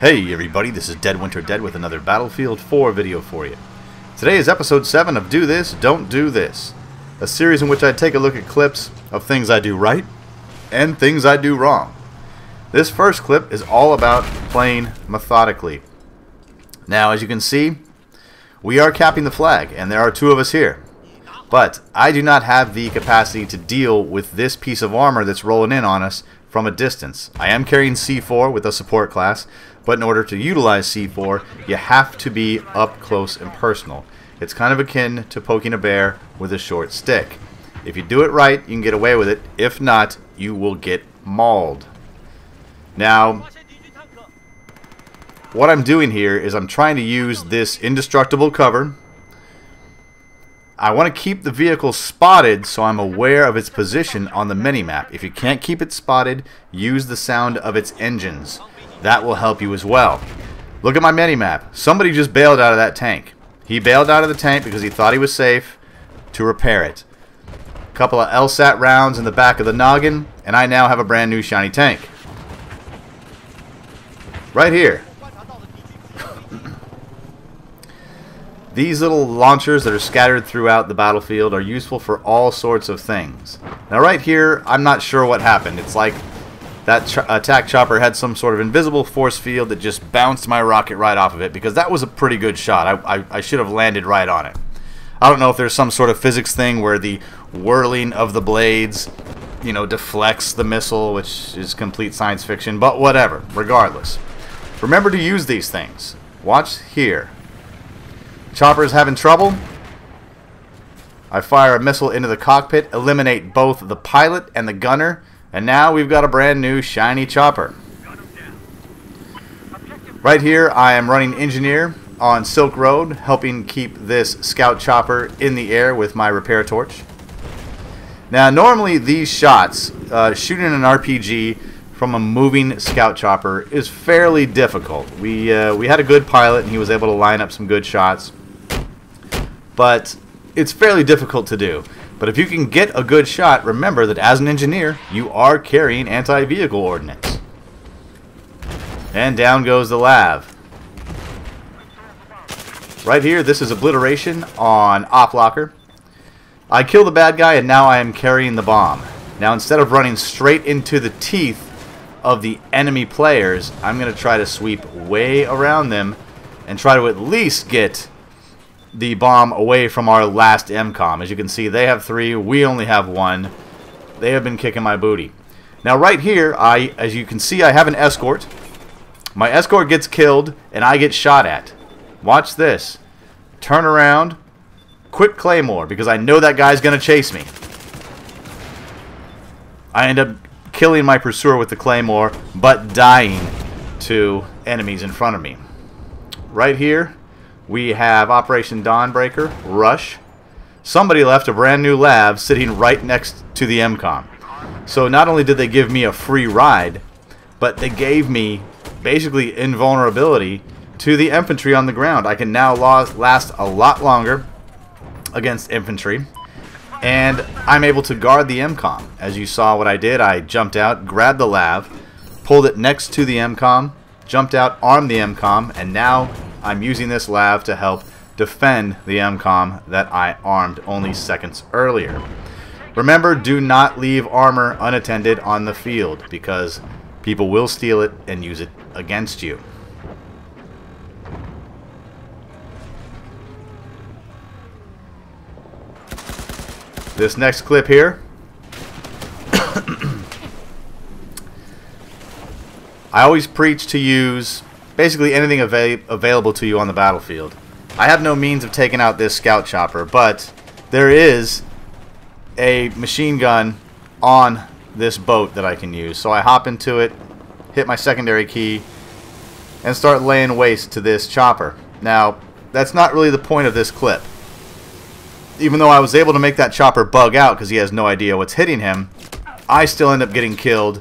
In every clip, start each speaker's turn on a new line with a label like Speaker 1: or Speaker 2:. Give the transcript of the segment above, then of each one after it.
Speaker 1: Hey everybody, this is Dead Winter Dead with another Battlefield 4 video for you. Today is episode 7 of Do This, Don't Do This, a series in which I take a look at clips of things I do right and things I do wrong. This first clip is all about playing methodically. Now, as you can see, we are capping the flag, and there are two of us here. But I do not have the capacity to deal with this piece of armor that's rolling in on us from a distance. I am carrying C4 with a support class, but in order to utilize C4, you have to be up close and personal. It's kind of akin to poking a bear with a short stick. If you do it right, you can get away with it. If not, you will get mauled. Now, what I'm doing here is I'm trying to use this indestructible cover. I want to keep the vehicle spotted so I'm aware of its position on the minimap. If you can't keep it spotted, use the sound of its engines. That will help you as well. Look at my minimap. Somebody just bailed out of that tank. He bailed out of the tank because he thought he was safe to repair it. A couple of LSAT rounds in the back of the noggin, and I now have a brand new shiny tank. Right here. These little launchers that are scattered throughout the battlefield are useful for all sorts of things. Now right here, I'm not sure what happened. It's like that attack chopper had some sort of invisible force field that just bounced my rocket right off of it, because that was a pretty good shot. I should have landed right on it. I don't know if there's some sort of physics thing where the whirling of the blades, you know, deflects the missile, which is complete science fiction, but whatever. Regardless, remember to use these things. Watch here. Chopper's having trouble. I fire a missile into the cockpit, eliminate both the pilot and the gunner, and now we've got a brand new shiny chopper. Right here I am running engineer on Silk Road, helping keep this scout chopper in the air with my repair torch. Now normally these shots, shooting an RPG from a moving scout chopper is fairly difficult. We had a good pilot and he was able to line up some good shots, but it's fairly difficult to do. But if you can get a good shot, remember that as an engineer, you are carrying anti-vehicle ordnance. And down goes the lav. Right here, this is obliteration on Op Locker. I kill the bad guy, and now I am carrying the bomb. Now, instead of running straight into the teeth of the enemy players, I'm going to try to sweep way around them and try to at least get the bomb away from our last MCOM. As you can see, they have 3, we only have 1. They have been kicking my booty. Now right here, as you can see, I have an escort. My escort gets killed and I get shot at. Watch this. Turn around, quick claymore, because I know that guy's gonna chase me. I end up killing my pursuer with the claymore, but dying to enemies in front of me. Right here we have Operation Dawnbreaker, Rush. Somebody left a brand new lav sitting right next to the MCOM. So not only did they give me a free ride, but they gave me basically invulnerability to the infantry on the ground. I can now last a lot longer against infantry, and I'm able to guard the MCOM. As you saw what I did, I jumped out, grabbed the lav, pulled it next to the MCOM, jumped out, armed the MCOM, and now I'm using this lav to help defend the MCOM that I armed only seconds earlier. Remember, do not leave armor unattended on the field, because people will steal it and use it against you. This next clip here, I always preach to use basically anything available to you on the battlefield. I have no means of taking out this scout chopper, but there is a machine gun on this boat that I can use. So I hop into it, hit my secondary key, and start laying waste to this chopper. Now, that's not really the point of this clip. Even though I was able to make that chopper bug out because he has no idea what's hitting him, I still end up getting killed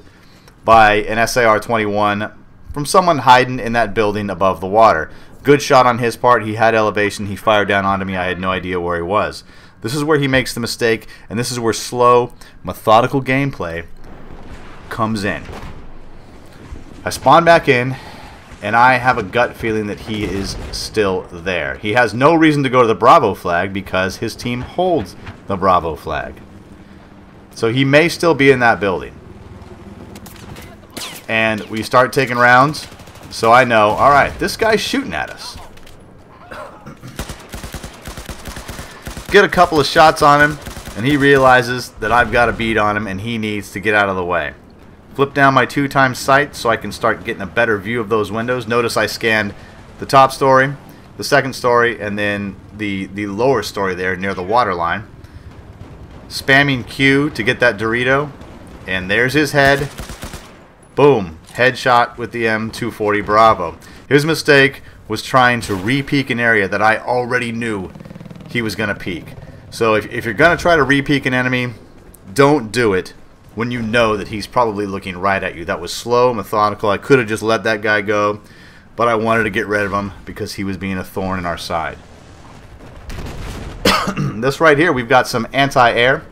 Speaker 1: by an SAR-21 from someone hiding in that building above the water. Good shot on his part. He had elevation. He fired down onto me. I had no idea where he was. This is where he makes the mistake, and this is where slow, methodical gameplay comes in. I spawn back in, and I have a gut feeling that he is still there. He has no reason to go to the Bravo flag because his team holds the Bravo flag. So he may still be in that building. And we start taking rounds, so I know, alright, this guy's shooting at us. Get a couple of shots on him, and he realizes that I've got a bead on him and he needs to get out of the way. Flip down my 2x sight so I can start getting a better view of those windows. Notice I scanned the top story, the second story, and then the lower story there near the water line. Spamming Q to get that Dorito, and there's his head. Boom, headshot with the M240 Bravo. His mistake was trying to re-peek an area that I already knew he was going to peek. So if you're going to try to re-peek an enemy, don't do it when you know that he's probably looking right at you. That was slow, methodical. I could have just let that guy go, but I wanted to get rid of him because he was being a thorn in our side. This right here, we've got some anti-air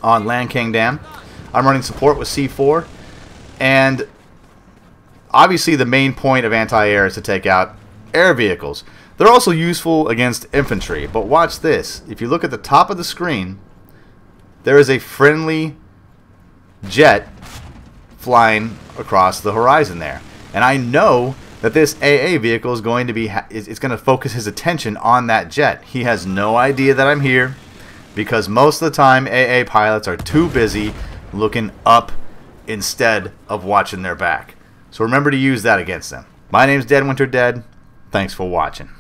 Speaker 1: on Land King Dam. I'm running support with C4, and obviously the main point of anti-air is to take out air vehicles. They're also useful against infantry, but watch this. If you look at the top of the screen, there is a friendly jet flying across the horizon there, and I know that this AA vehicle is going to be it's going to focus his attention on that jet. He has no idea that I'm here because most of the time AA pilots are too busy looking up instead of watching their back. So remember to use that against them. My name's Dead Winter Dead. Thanks for watching.